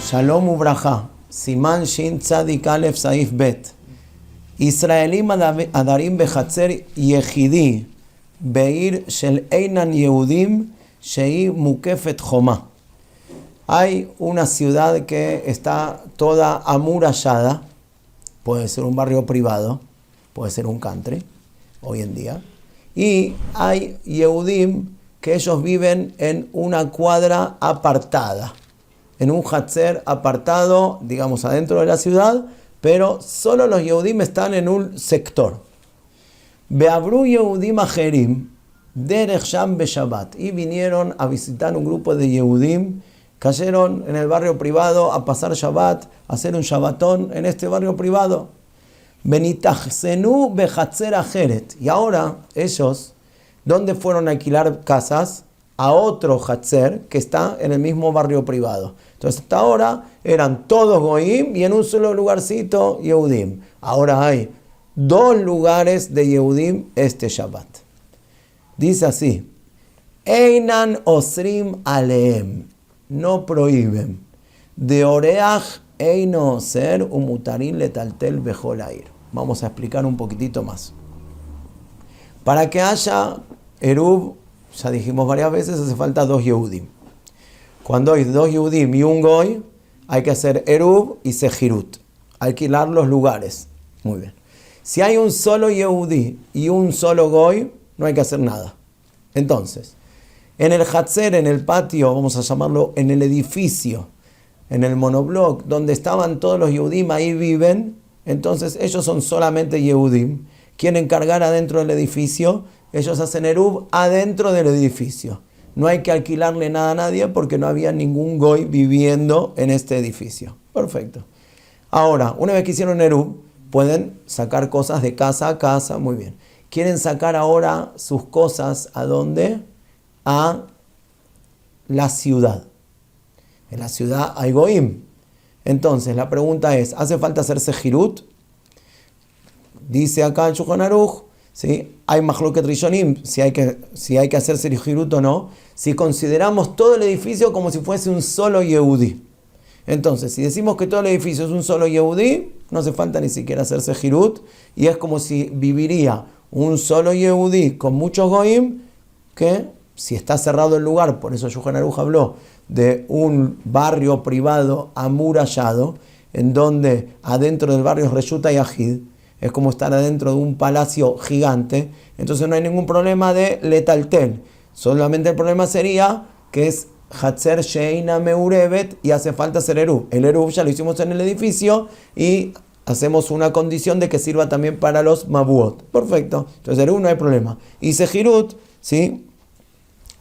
Shalom ubraja, Siman Shin Tzadik Alef Saif Bet. Israelim adarim bechatzer yehidi, beir shel einan yehudim, shei mukefet choma. Hay una ciudad que está toda amurallada, puede ser un barrio privado, puede ser un country, hoy en día, y hay yehudim que ellos viven en una cuadra apartada, en un hatzer apartado, digamos adentro de la ciudad, pero solo los yehudim están en un sector. Beabru yehudim acherim derech sham beshabbat, y vinieron a visitar un grupo de yehudim, cayeron en el barrio privado a pasar Shabbat, a hacer un Shabbatón en este barrio privado. Benitachzenu bechatzer acheret, y ahora ellos, ¿dónde fueron a alquilar casas? A otro hatzer que está en el mismo barrio privado. Entonces hasta ahora eran todos goyim y en un solo lugarcito yehudim. Ahora hay dos lugares de yehudim este Shabbat. Dice así: Einan osrim aleem, no prohíben. De oreach eino ser umutarin letaltel bechol air. Vamos a explicar un poquitito más. Para que haya eruv, ya dijimos varias veces, hace falta dos yehudim. Cuando hay dos yehudim y un goy, hay que hacer eruv y sejirut, alquilar los lugares. Muy bien. Si hay un solo yehudí y un solo goy, no hay que hacer nada. Entonces, en el hatzer, en el patio, vamos a llamarlo, en el edificio, en el monobloc, donde estaban todos los yehudim, ahí viven, entonces ellos son solamente yehudim. Quieren cargar adentro del edificio, ellos hacen eruv adentro del edificio. No hay que alquilarle nada a nadie porque no había ningún goy viviendo en este edificio. Perfecto. Ahora, una vez que hicieron eruv, pueden sacar cosas de casa a casa. Muy bien. ¿Quieren sacar ahora sus cosas a dónde? A la ciudad. En la ciudad hay goyim. Entonces, la pregunta es, ¿hace falta hacer sejirut? Dice acá el Shulchan Aruch, ¿sí? Hay machloket rishonim, si hay que hacer sejirut o no, si consideramos todo el edificio como si fuese un solo yehudí. Entonces, si decimos que todo el edificio es un solo yehudí, no hace falta ni siquiera hacer sejirut, y es como si viviría un solo yehudí con muchos goyim, que si está cerrado el lugar, por eso Shulchan Aruch habló de un barrio privado amurallado, en donde adentro del barrio es Reshut Yahid, es como estar adentro de un palacio gigante, entonces no hay ningún problema de letaltel. Solamente el problema sería que es Hatzer Sheina Meurevet y hace falta hacer eruv. El eruv ya lo hicimos en el edificio y hacemos una condición de que sirva también para los mabuot. Perfecto. Entonces eruv no hay problema. Y sejirut, ¿sí?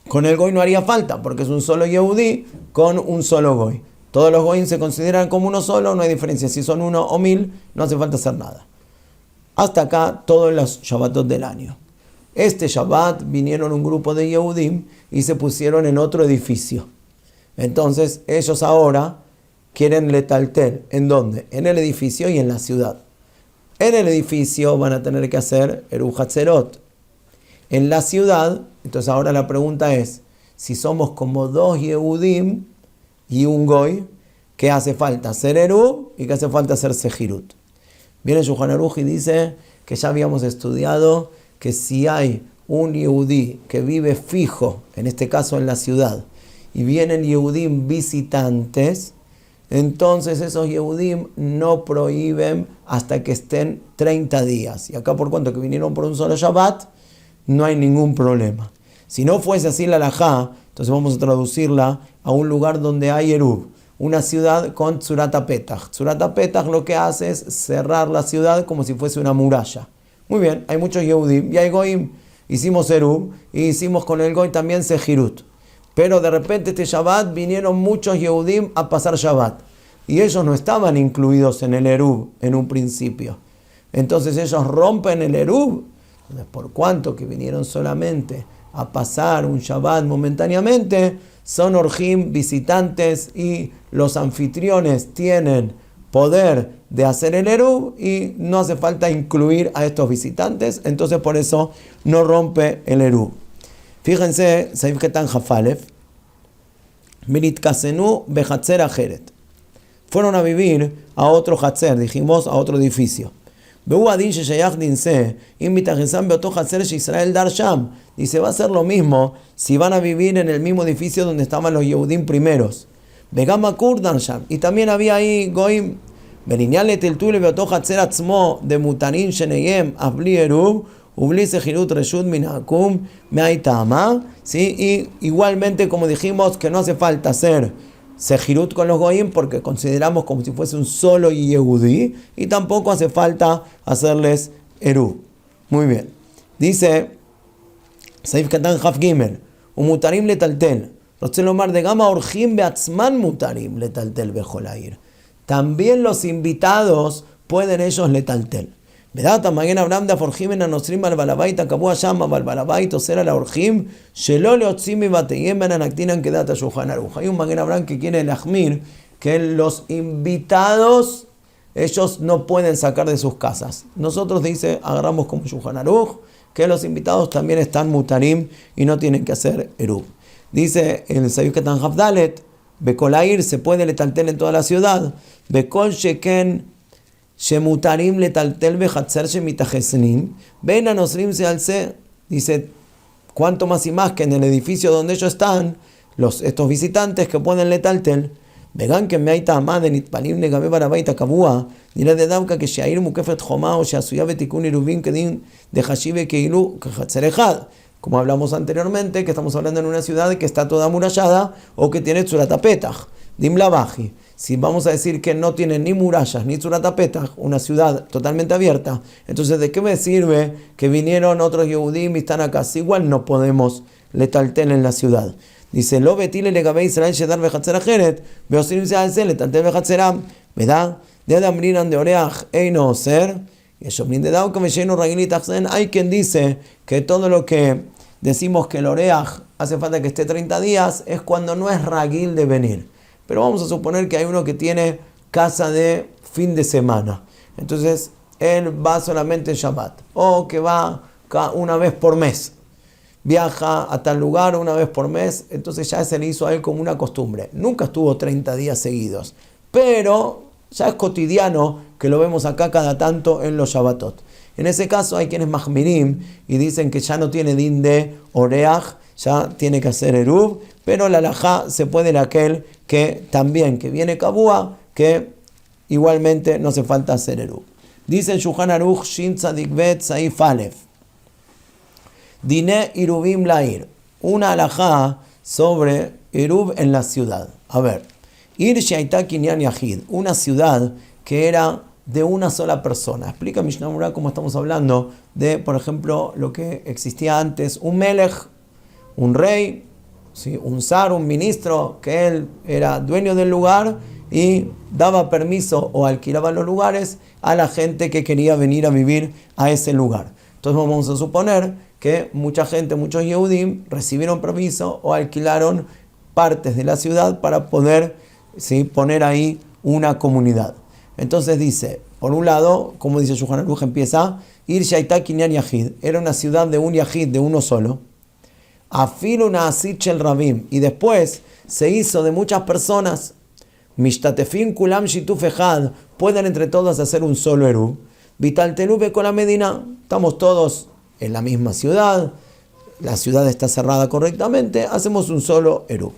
Con el goy no haría falta porque es un solo yehudí con un solo goy. Todos los goyim se consideran como uno solo, no hay diferencia. Si son 1 o 1000, no hace falta hacer nada. Hasta acá todos los Shabbatot del año. Este Shabbat vinieron un grupo de Yehudim y se pusieron en otro edificio. Entonces ellos ahora quieren letaltel. ¿En dónde? En el edificio y en la ciudad. En el edificio van a tener que hacer eruv hatzerot. En la ciudad, entonces ahora la pregunta es, si somos como dos Yehudim y un goy, ¿qué hace falta? Hacer eruv y ¿qué hace falta? Hacer sejirut. Viene Shulchan Aruch y dice que ya habíamos estudiado que si hay un yehudí que vive fijo, en este caso en la ciudad, y vienen yehudim visitantes, entonces esos yehudim no prohíben hasta que estén 30 días. Y acá por cuanto que vinieron por un solo Shabbat, no hay ningún problema. Si no fuese así la halajá, entonces vamos a traducirla a un lugar donde hay eruv. Una ciudad con Tzurat HaPetach. Tzurat HaPetach lo que hace es cerrar la ciudad como si fuese una muralla. Muy bien, hay muchos Yehudim y hay Goyim. Hicimos eruv y hicimos con el Goy también sejirut. Pero de repente este Shabbat vinieron muchos Yehudim a pasar Shabbat. Y ellos no estaban incluidos en el eruv en un principio. Entonces ellos rompen el eruv. Por cuanto que vinieron solamente a pasar un Shabbat momentáneamente, son orjim, visitantes, y los anfitriones tienen poder de hacer el eruv y no hace falta incluir a estos visitantes, entonces por eso no rompe el eruv. Fíjense, Saif Ketan Jafalef, Miritkasenu bechatzer acheret. fueron a vivir a otro Hatzer, dijimos, a otro edificio. Dice, va a ser lo mismo si van a vivir en el mismo edificio donde estaban los Yehudim primeros. Y también había ahí Goim. ¿Sí? Y igualmente, como dijimos, que no hace falta hacer Sejirut con los Goim porque consideramos como si fuese un solo Yehudí, y tampoco hace falta hacerles Eru. Muy bien. Dice Saif Katan Haf Gimel, Umutarim letaltel. Roselomar de Gama Orjim Beatzman Mutarim letaltel Bejolair. También los invitados pueden ellos letaltel. Vedata Magen Abraham de Aforjim en Anosrim al Balabait, acabó a Shama al Balabait, o será la Orjim, Shelole Otzimi Bateyem Ben Anaktinan Kedata Shulchan Aruch. Hay un Magen Abraham que quiere elajmir que los invitados ellos no pueden sacar de sus casas. Nosotros, dice, agarramos como Shulchan Aruch, que los invitados también están mutarim y no tienen que hacer Eruv. Dice el Sayyid Ketan Hafdalet, Bekolair se puede letaltel en toda la ciudad, Bekol Sheken Shemutarim letaltel behatzer shemitajesnim, ven a nosrim se alce, dice, cuanto más y más que en el edificio donde ellos están, estos visitantes que pueden letaltel, vegan que me hay tamad en itpalim negabe barabaita kabua, dirá de dauka que shair mukefet joma o shasuya betikun irubin kedin de hashibe keilu kehatzer ejad. Como hablamos anteriormente, que estamos hablando en una ciudad que está toda amurallada o que tiene tzuratapetach, dimlabaji. Si vamos a decir que no tiene ni murallas ni tzuratapetach, una ciudad totalmente abierta, entonces ¿de qué me sirve que vinieron otros Yehudim y están acá? Si igual no podemos letaltel en la ciudad. Dice, lo betile legabe Israel shedar behatzer ajeret, beosirim se alce letaltel behatzeram, ¿verdad? De adamrinan de oreach eino oser, y shomrin de dao como lleno ragilit achzen. Hay quien dice que todo lo que decimos que el oreach hace falta que esté 30 días es cuando no es ragil de venir. Pero vamos a suponer que hay uno que tiene casa de fin de semana. Entonces, él va solamente en Shabbat. O que va una vez por mes. Viaja a tal lugar una vez por mes. Entonces ya se le hizo a él como una costumbre. Nunca estuvo 30 días seguidos. Pero ya es cotidiano que lo vemos acá cada tanto en los Shabbatot. En ese caso hay quienes mahmirim y dicen que ya no tiene din de oreach, ya tiene que hacer eruv, pero la halajá se puede en aquel que también, que viene kabua, que igualmente no hace falta hacer eruv. Dice el Shulchan Aruch Shin Tzadik Bet Saif Alef, Dine Iruvim Lair, una halajá sobre eruv en la ciudad. A ver, Ir Shaita Kinyan Yahid, una ciudad que era de una sola persona. Explica Mishnah Berurah cómo estamos hablando de, por ejemplo, lo que existía antes, un melech, un rey, ¿sí? Un zar, un ministro, que él era dueño del lugar y daba permiso o alquilaba los lugares a la gente que quería venir a vivir a ese lugar. Entonces vamos a suponer que mucha gente, muchos Yehudim, recibieron permiso o alquilaron partes de la ciudad para poder, ¿sí?, poner ahí una comunidad. Entonces dice, por un lado, como dice Shulchan Aruch, empieza, Ir Shaita Kinyan Yahid, era una ciudad de un Yahid, de uno solo, Afilu Naasit Shel Rabim, y después se hizo de muchas personas, Mishtatefin Kulam Shituf Echad, pueden entre todos hacer un solo Eruv, Vitaltelu Bekol Medina, estamos todos en la misma ciudad, la ciudad está cerrada correctamente, hacemos un solo Eruv.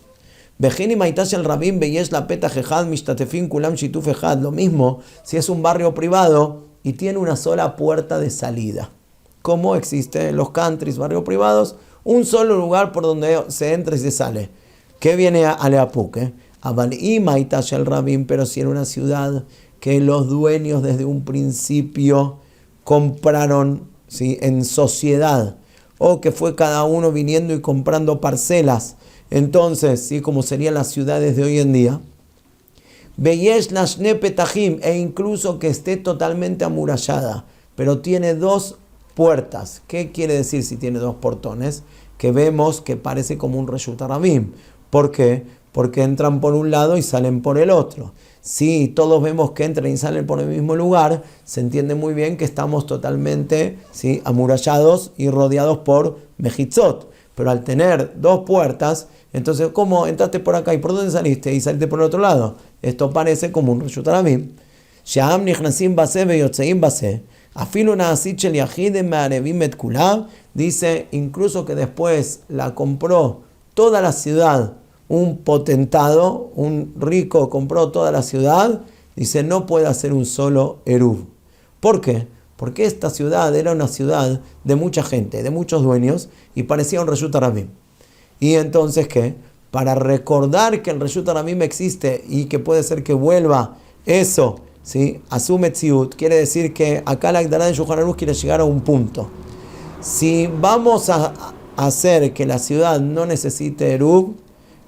Vejini Maitash el Rabim Beyesh la Peta Jehad Mishtatefin Kulam Shituf Echad, lo mismo si es un barrio privado y tiene una sola puerta de salida. Como existe en los countries, barrios privados, un solo lugar por donde se entra y se sale. ¿Qué viene a Leapuk? Aval'i Maitash el Rabim, pero si era una ciudad que los dueños desde un principio compraron, ¿sí?, en sociedad, o que fue cada uno viniendo y comprando parcelas. Entonces, ¿sí?, como serían las ciudades de hoy en día, Beyesh Nashne Petahim, e incluso que esté totalmente amurallada, pero tiene dos puertas. ¿Qué quiere decir si tiene dos portones? Que vemos que parece como un Reshut Rabim. ¿Por qué? Porque entran por un lado y salen por el otro. Si todos vemos que entran y salen por el mismo lugar, se entiende muy bien que estamos totalmente, ¿sí?, amurallados y rodeados por mejitzot. pero al tener dos puertas, entonces, ¿cómo entraste por acá y por dónde saliste? Y saliste por el otro lado. Esto parece como un reshut harabim. She'am nichnasim baseh veyotzeim baseh. Afilu na'asit shel yachid me'arevim et kulav. Dice, incluso que después la compró toda la ciudad, un potentado, un rico compró toda la ciudad, dice, no puede hacer un solo eruv. ¿Por qué? Porque esta ciudad era una ciudad de mucha gente, de muchos dueños, y parecía un reshut harabim. Y entonces, ¿qué? Para recordar que el reshut harabim existe y que puede ser que vuelva eso, ¿sí?, a su metziut, quiere decir que acá la Agdalá de Shulchan Aruch quiere llegar a un punto. Si vamos a hacer que la ciudad no necesite eruv,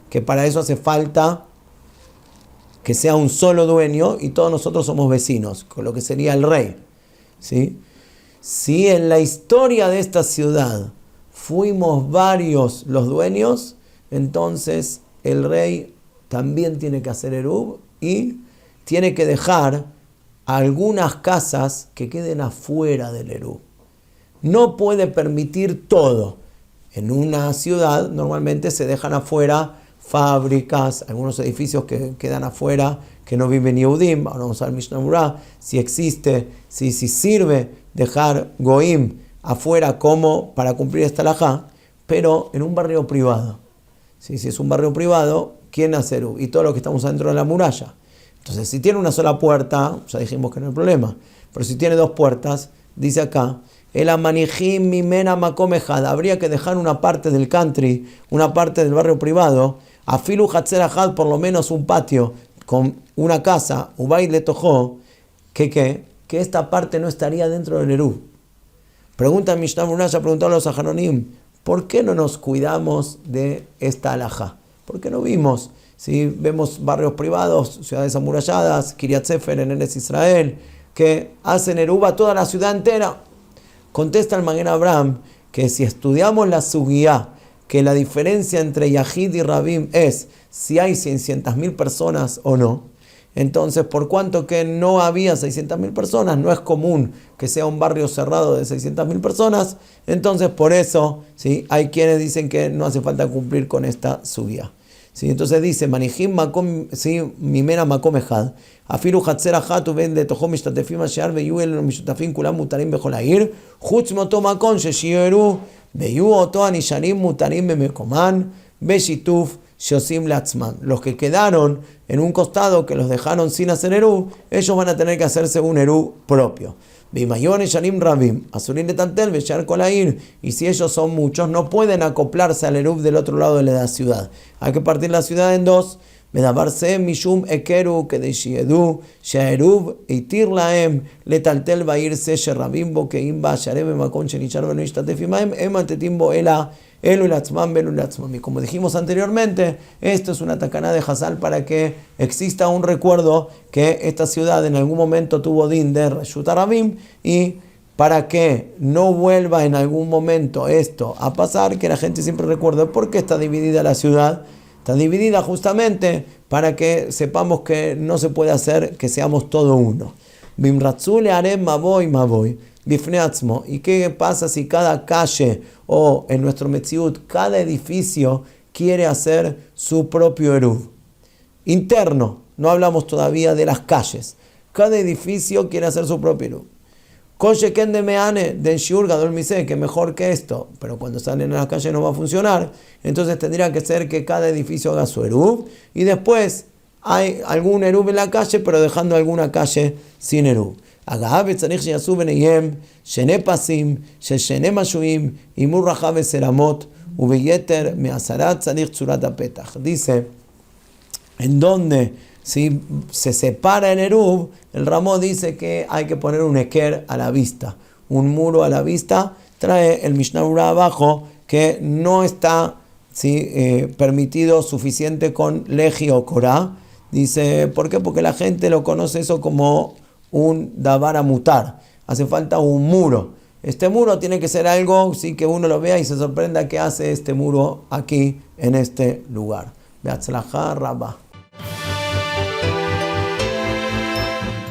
que para eso hace falta que sea un solo dueño y todos nosotros somos vecinos, con lo que sería el rey, ¿sí? Si en la historia de esta ciudad fuimos varios los dueños, entonces el rey también tiene que hacer eruv y tiene que dejar algunas casas que queden afuera del eruv. No puede permitir todo. En una ciudad normalmente se dejan afuera fábricas, algunos edificios que quedan afuera, que no viven Yehudim. Ahora vamos a ver Mishnah Berurah, si existe, si sirve dejar Goim afuera como para cumplir esta halajá, pero en un barrio privado. Si es un barrio privado, ¿quién hace eruv? Y todos los que estamos adentro de la muralla. Entonces, si tiene una sola puerta, ya dijimos que no hay problema. Pero si tiene dos puertas, dice acá, el amanijim mimena makom echad, habría que dejar una parte del country, una parte del barrio privado, afilu hatzer ahad, por lo menos un patio con una casa, ubay le tojó, que esta parte no estaría dentro del eruv. Pregunta Mishnah Berurah, ya preguntaron los Aharonim, ¿por qué no nos cuidamos de esta halajá? ¿Por qué no vimos? Si vemos barrios privados, ciudades amuralladas, Kiryat Sefer en Eretz Israel, que hacen eruv a toda la ciudad entera. Contesta el Magen Avraham que si estudiamos la sugiyá, que la diferencia entre Yahid y Rabim es si hay 600.000 personas o no, entonces por cuanto que no había 600.000 personas, no es común que sea un barrio cerrado de 600.000 personas, entonces por eso, ¿sí?, hay quienes dicen que no hace falta cumplir con esta sugiyá. ¿Sí? Entonces dice, Manijim makom, ¿sí?, mimena makom echad, afilu hatzer achat uben letojo mishtatefim asher veyu el mishtafim kulam mutarim bechol ha'ir, chutz moto makom sheshiyu eru, veyu oto anisharim mutarim bemekoman, beshituf shosim leatzman. Los que quedaron en un costado, que los dejaron sin hacer eruv, ellos van a tener que hacerse un eruv propio. Bimayon Shanim Rabim, Azurin de Tantel, Beshar Kolair, y si ellos son muchos, no pueden acoplarse al eruv del otro lado de la ciudad. Hay que partir la ciudad en dos. Medabarse Mishum Ekeru, que de Shiedu, Shaeruv, Itir Laem, Letaltel Bairse, Sherrabim, Bokeimba, Sharebe Makon, Shenichar Benoishtatefimaem, Ematetimbo Ela. Y como dijimos anteriormente, esto es una tacaná de Hazal para que exista un recuerdo que esta ciudad en algún momento tuvo din de reshut harabim, y para que no vuelva en algún momento esto a pasar, que la gente siempre recuerde por qué está dividida la ciudad. Está dividida justamente para que sepamos que no se puede hacer que seamos todo uno. Bimratzule harem maboy maboy. ¿Y qué pasa si cada calle o en nuestro Metziut, cada edificio quiere hacer su propio eruv? Interno, no hablamos todavía de las calles. Cada edificio quiere hacer su propio eruv. Koshe ken de meane, den shiur gadol mise, que mejor que esto, pero cuando salen a la calle no va a funcionar. Entonces tendría que ser que cada edificio haga su eruv y después hay algún eruv en la calle, pero dejando alguna calle sin eruv. אגב, צריך שיעשו ביניהם שני פסים של שני משועים, אימור רחב וסלמות, וביתר מעשרה צריך צורת הפתח. Dice, en donde si se separa el eruv, el Ramó dice que hay que poner un eker a la vista, un muro a la vista. Trae el Mishnah Berurah abajo que no está, ¿sí?, permitido suficiente con leji o korá. Dice, ¿por qué? Porque la gente lo conoce eso como un davar a mutar. Hace falta un muro. Este muro tiene que ser algo, sí, que uno lo vea y se sorprenda que hace este muro aquí en este lugar. Beatzlajá Rabá.